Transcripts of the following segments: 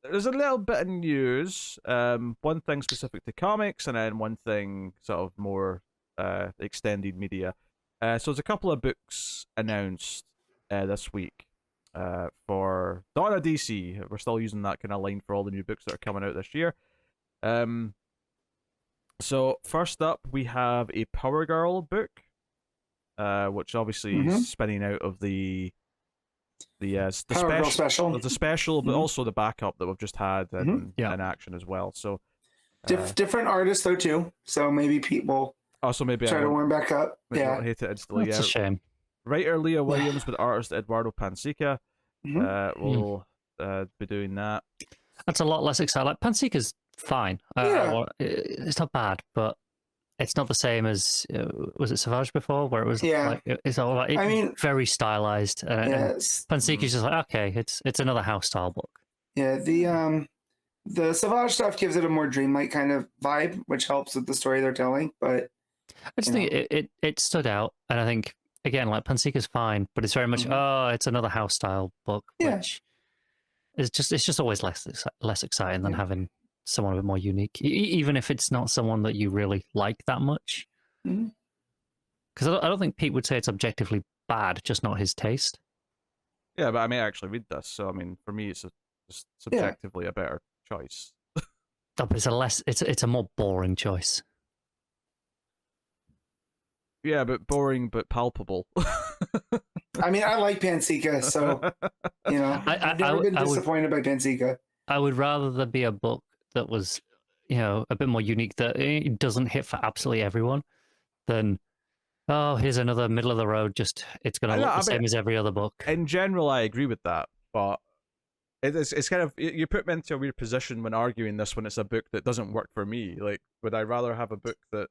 there's a little bit of news. One thing specific to comics, and then one thing sort of more extended media. So there's a couple of books announced this week for Donna DC. We're still using that kind of line for all the new books that are coming out this year. Um, so first up, we have a Power Girl book, which obviously is Mm-hmm. spinning out of the Power Girl special. the special, but Mhm. also the backup that we've just had Mhm. in action as well. So Different artists though too, so maybe people also maybe I try to won't warm back up. maybe Yeah. won't hate it instantly. That's Yeah, a shame. writer Leah Williams with artist Eduardo Pansica Mm-hmm. will be doing that. That's a lot less exciting. Like Panseeka's fine. Yeah. It's not bad, but it's not the same as was it Savage before, where it was Yeah. like it's all like I mean, very stylized. And yes. Panseeka's just like okay, it's another house style book. Yeah. The Savage stuff gives it a more dreamlike kind of vibe, which helps with the story they're telling. But I just think it stood out, and I think again like Panseeka's fine, but it's very much it's another house style book, Yeah. which is just always less exciting than Yeah. having someone a bit more unique, even if it's not someone that you really like that much. Mhm. Because I don't think Pete would say it's objectively bad, just not his taste. Yeah, but I may actually read this, so I mean, for me, it's just subjectively a better choice. Oh, but it's a more boring choice. Yeah, but boring but palpable. I mean, I like Panseeka, so I've never been disappointed by Panseeka. I would rather there be a book that was, a bit more unique, that it doesn't hit for absolutely everyone, than here's another middle of the road. Just it's going to look the same as every other book. In general, I agree with that, but it's kind of you put me into a weird position when arguing this when it's a book that doesn't work for me. Like, would I rather have a book that?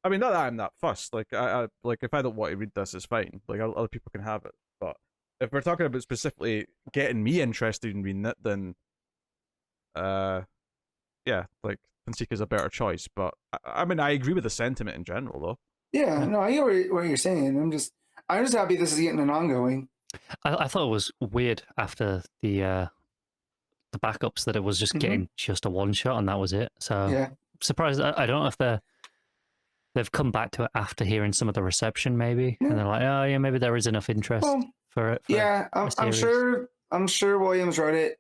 I mean, not that I'm that fussed. Like, I like if I don't want to read this, it's fine. Like, other people can have it. But if we're talking about specifically getting me interested in reading it, then, yeah, like Panseeka's a better choice. But I mean, I agree with the sentiment in general, though. Yeah, no, I get what you're saying. I'm just happy this is getting an ongoing. I thought it was weird after the backups that it was just getting just a one shot and that was it. So yeah, surprised. I don't know if they've come back to it after hearing some of the reception, maybe, and they're like, oh yeah, maybe there is enough interest for it. Yeah, I'm sure Williams wrote it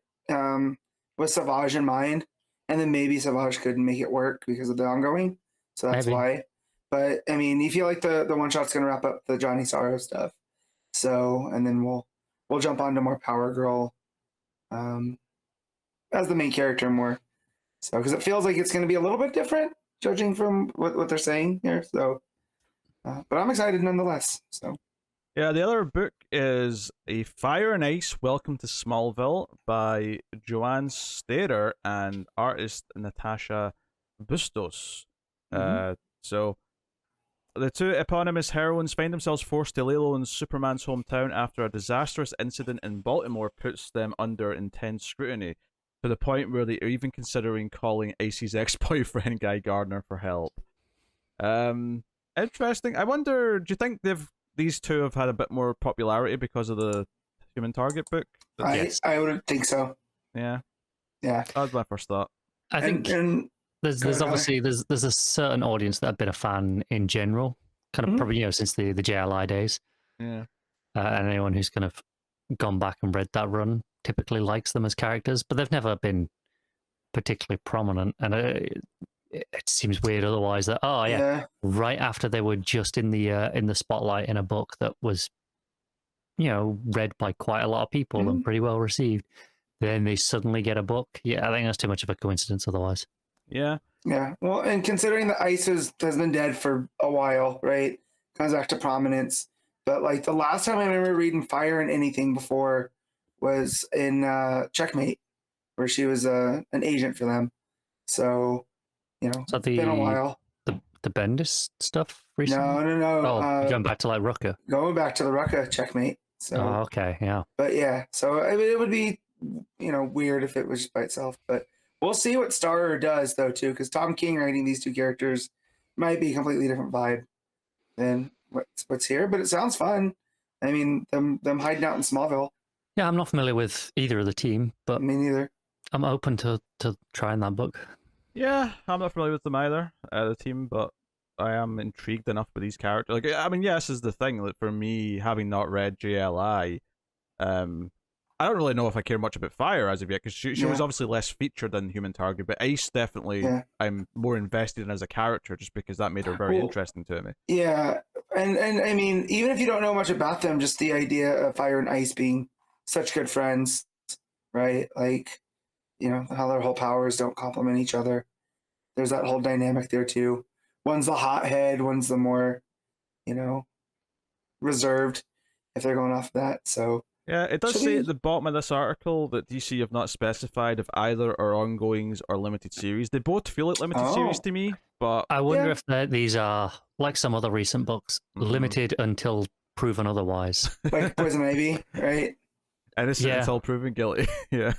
with Savage in mind, and then maybe Savage couldn't make it work because of the ongoing, so that's why. But I mean, you feel like the one shot's gonna wrap up the Johnny Sorrow stuff, so and then we'll jump on to more Power Girl, as the main character more, so because it feels like it's gonna be a little bit different, judging from what they're saying here. So, but I'm excited nonetheless. So. Yeah, the other book is A Fire and Ice Welcome to Smallville by Joanne Stater and artist Natasha Bustos. So the two eponymous heroines find themselves forced to lay low in Superman's hometown after a disastrous incident in Baltimore puts them under intense scrutiny, to the point where they are even considering calling Icy's ex-boyfriend Guy Gardner for help. Interesting. I wonder, do you think these two have had a bit more popularity because of the Human Target book? I would think so. Yeah. Yeah. That was my first thought. I think there's obviously there's a certain audience that have been a fan in general, kind of probably since the JLI days. Yeah. And anyone who's kind of gone back and read that run typically likes them as characters, but they've never been particularly prominent. And it seems weird otherwise that right after they were just in the spotlight in a book that was read by quite a lot of people and pretty well received, then they suddenly get a book. I think that's too much of a coincidence otherwise. Yeah Well, and considering that Ice has been dead for a while, right, comes back to prominence. But like the last time I remember reading Fire and anything before was in Checkmate, where she was an agent for them. So it's been a while. The Bendis stuff recently? No. Oh, going back to like Rucka. Going back to the Rucka Checkmate. So. Oh, okay, yeah. But yeah, so I mean, it would be weird if it was just by itself. But we'll see what Starrer does though too, because Tom King writing these two characters might be a completely different vibe than what's here. But it sounds fun. I mean, them hiding out in Smallville. Yeah, I'm not familiar with either of the team, but me neither. I'm open to trying that book. Yeah, I'm not familiar with them either, the team, but I am intrigued enough with these characters. Like, I mean, yes, is the thing. Like, for me, having not read JLI, I don't really know if I care much about Fire as of yet, because she was obviously less featured than Human Target, but Ice definitely I'm more invested in as a character just because that made her very interesting to me. Yeah, and I mean, even if you don't know much about them, just the idea of Fire and Ice being such good friends, right? Like, you know, how their whole powers don't complement each other. There's that whole dynamic there too. One's the hothead, one's the more, you know, reserved, if they're going off of that. So yeah, it does say at the bottom of this article that DC have not specified if either are ongoings or limited series. They both feel like limited series to me, but I wonder if these are, like some other recent books, limited until proven otherwise. Like Poison Ivy, right? Innocent until proven guilty. Yeah.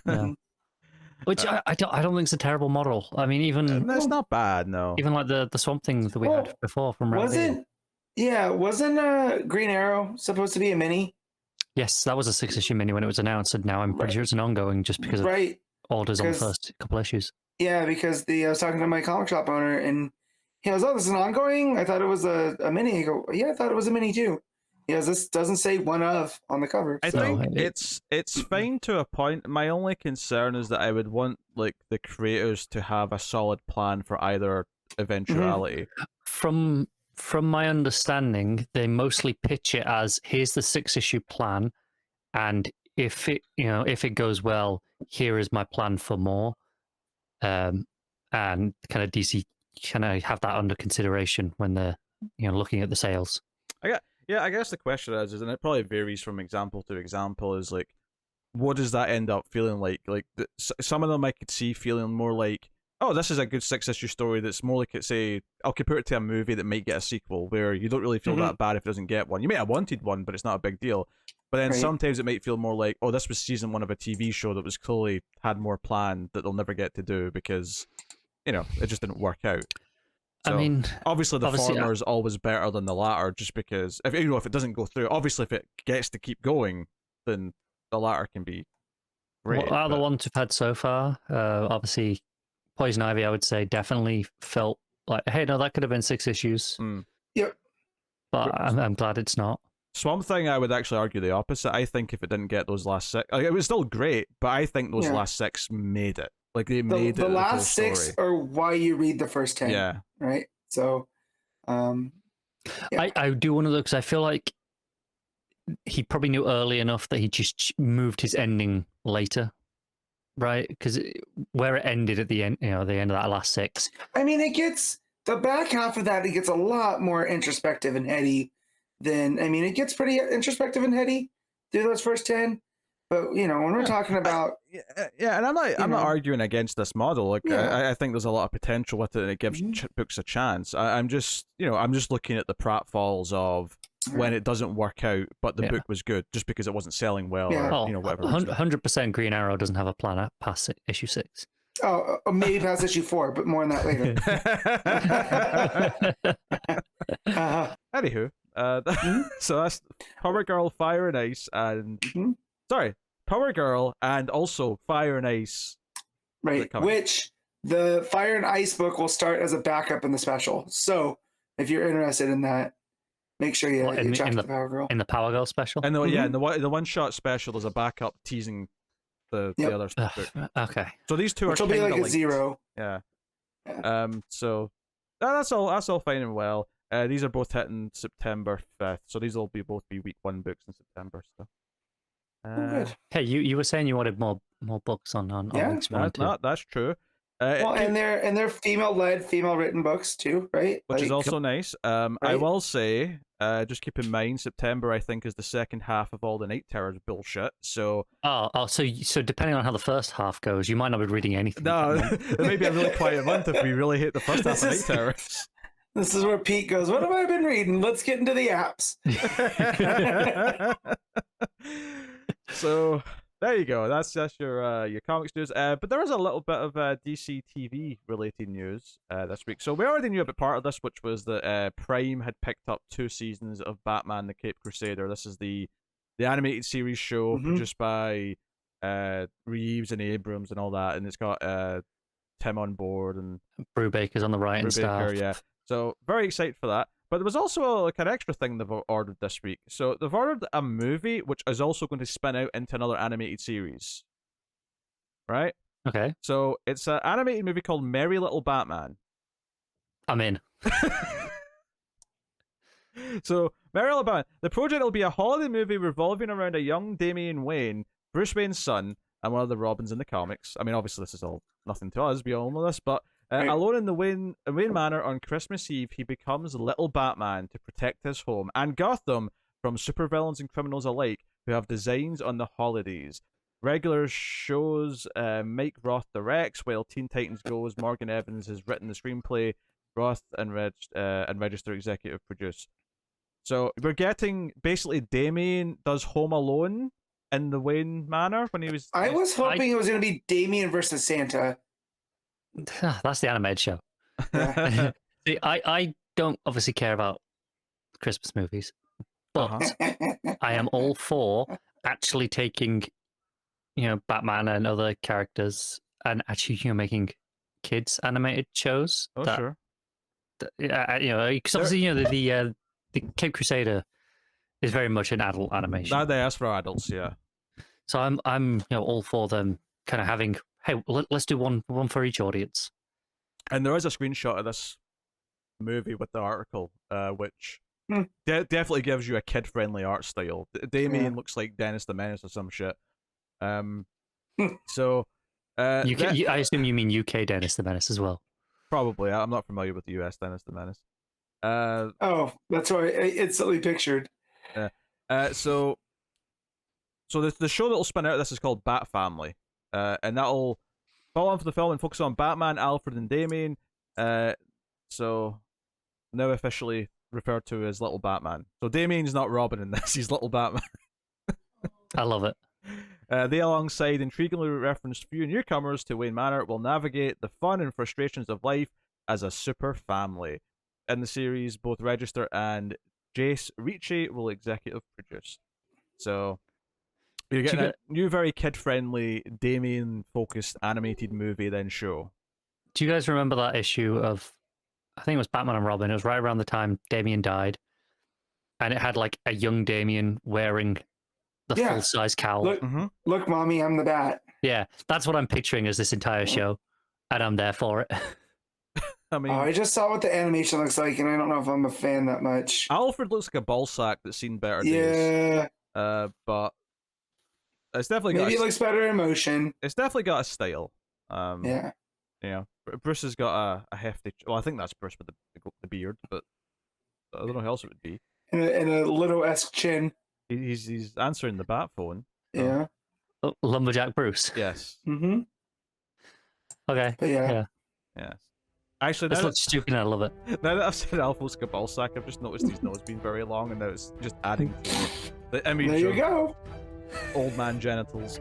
Which I don't think it's a terrible model. I mean, even that's not bad. No, even like the Swamp Thing that we had before from wasn't Green Arrow supposed to be a mini? Yes, that was a 6-issue mini when it was announced, and now I'm pretty sure it's an ongoing just because of orders on the first couple issues. Yeah, because I was talking to my comic shop owner, and he goes, "Oh, this is an ongoing? I thought it was a mini." I go, "Yeah, I thought it was a mini too." He goes, "This doesn't say one of on the cover." I think it's fine to a point. My only concern is that I would want like the creators to have a solid plan for either eventuality. From my understanding, they mostly pitch it as, here's the 6-issue plan, and if it goes well, here is my plan for more. And kind of DC kind of have that under consideration when they're looking at the sales. I guess the question is, and it probably varies from example to example, is like, what does that end up feeling like? Like some of them I could see feeling more like, oh, this is a good 6-issue story that's more like, say, I'll compare it to a movie that might get a sequel, where you don't really feel that bad if it doesn't get one. You may have wanted one, but it's not a big deal. But then sometimes it might feel more like, oh, this was season 1 of a TV show that was clearly had more planned that they'll never get to do because, it just didn't work out. So, I mean, obviously the former is always better than the latter, just because if it doesn't go through, obviously if it gets to keep going, then the latter can be great. What are the ones we've had so far? Obviously, Poison Ivy, I would say, definitely felt like, hey, no, that could have been 6 issues. Yep. But I'm glad it's not. Swamp Thing, I would actually argue the opposite. I think if it didn't get those last 6, it was still great, but I think those last 6 made it. Like they made it. The last 6 are why you read the first 10. Yeah. Right. So, I do want to look, because I feel like he probably knew early enough that he just moved his ending later. Right, because where it ended at the end, the end of that last 6. I mean, it gets the back half of that. It gets a lot more introspective and heady than. I mean, it gets pretty introspective and heady through those first 10. But when we're talking about, and I'm not arguing against this model. Like I think there's a lot of potential with it, and it gives books a chance. I'm just looking at the pratfalls of when it doesn't work out, but the book was good just because it wasn't selling well, or whatever. 100% Green Arrow doesn't have a plan past issue 6. Oh, maybe past issue 4, but more on that later. Anywho, so that's Power Girl, Fire and Ice, and Power Girl, and also Fire and Ice. Right, which the Fire and Ice book will start as a backup in the special. So if you're interested in that, make sure you check the Power Girl. In the Power Girl special? And in the one-shot special, there's a backup teasing the other book. Okay. So these two which are will be like linked. a 0. Yeah. So that's all fine and well. These are both hitting September 5th, so these will both be week 1 books in September. So. Good. Hey, you were saying you wanted more books on that's true. And they're female-led, female-written books too, right? Which is also nice. Right? I will say, just keep in mind, September I think is the second half of all the Night Terrors bullshit. So so depending on how the first half goes, you might not be reading anything. No, it may be a really quiet month if we really hate the first half of Night Terrors. This is where Pete goes, what have I been reading? Let's get into the apps. So there you go. That's your comics news. But there is a little bit of DC TV related news this week. So we already knew about part of this, which was that Prime had picked up 2 seasons of Batman: The Caped Crusader. This is the animated series show produced by Reeves and Abrams and all that, and it's got Tim on board and Brubaker's on the writing staff. Brubaker, yeah. So very excited for that. But there was also like an extra thing they've ordered this week. So they've ordered a movie which is also going to spin out into another animated series. Right? Okay. So it's an animated movie called Merry Little Batman. I'm in. So Merry Little Batman. The project will be a holiday movie revolving around a young Damian Wayne, Bruce Wayne's son, and one of the Robins in the comics. I mean, obviously this is all nothing to us. We all know this, but alone in the Wayne Manor on Christmas Eve, he becomes Little Batman to protect his home and Gotham from supervillains and criminals alike who have designs on the holidays. Regular shows Mike Roth directs, while Teen Titans Go's Morgan Evans has written the screenplay. Roth and Register executive produce. So we're getting basically Damien does Home Alone in the Wayne Manor when he was. I was hoping it was going to be Damien versus Santa. That's the animated show. Yeah. See, I don't obviously care about Christmas movies, but I am all for actually taking, Batman and other characters and actually, making kids animated shows. Oh, sure. Because obviously, the Cape Crusader is very much an adult animation. Now they ask for adults, yeah. So I'm all for them kind of having, hey, let's do one for each audience. And there is a screenshot of this movie with the article, which definitely gives you a kid-friendly art style. Damien looks like Dennis the Menace or some shit. So I assume you mean UK Dennis the Menace as well. Probably. I'm not familiar with the US Dennis the Menace. Oh, that's why I instantly pictured. So the show that will spin out of this is called Bat Family, and that'll follow on for the film and focus on Batman, Alfred, and Damien. So now officially referred to as Little Batman. So Damien's not Robin in this; he's Little Batman. I love it. They, alongside intriguingly referenced few newcomers to Wayne Manor, will navigate the fun and frustrations of life as a super family. In the series, both Register and Jace Ricci will executive produce. So you're getting a new, very kid-friendly, Damien-focused animated movie then show. Do you guys remember that issue of, I think it was Batman and Robin, it was right around the time Damien died, and it had like a young Damien wearing the full-size cowl. Look, mommy, I'm the Bat. Yeah, that's what I'm picturing as this entire show, and I'm there for it. I mean, I just saw what the animation looks like, and I don't know if I'm a fan that much. Alfred looks like a ballsack that's seen better days. Yeah. But it's definitely maybe it looks better in motion. It's definitely got a style. Yeah. Yeah. Bruce has got a hefty. Well, I think that's Bruce with the beard, but I don't know who else it would be. And a little-esque chin. He's answering the bat phone. Yeah. Lumberjack Bruce. Yes. Mm-hmm. Okay. But yeah. Yes. Actually, this looks stupid and I love it. Now that I've said Alphonse Cabalsac, I've just noticed his nose being very long, and now it's just adding to the image. There you go. Old man genitals.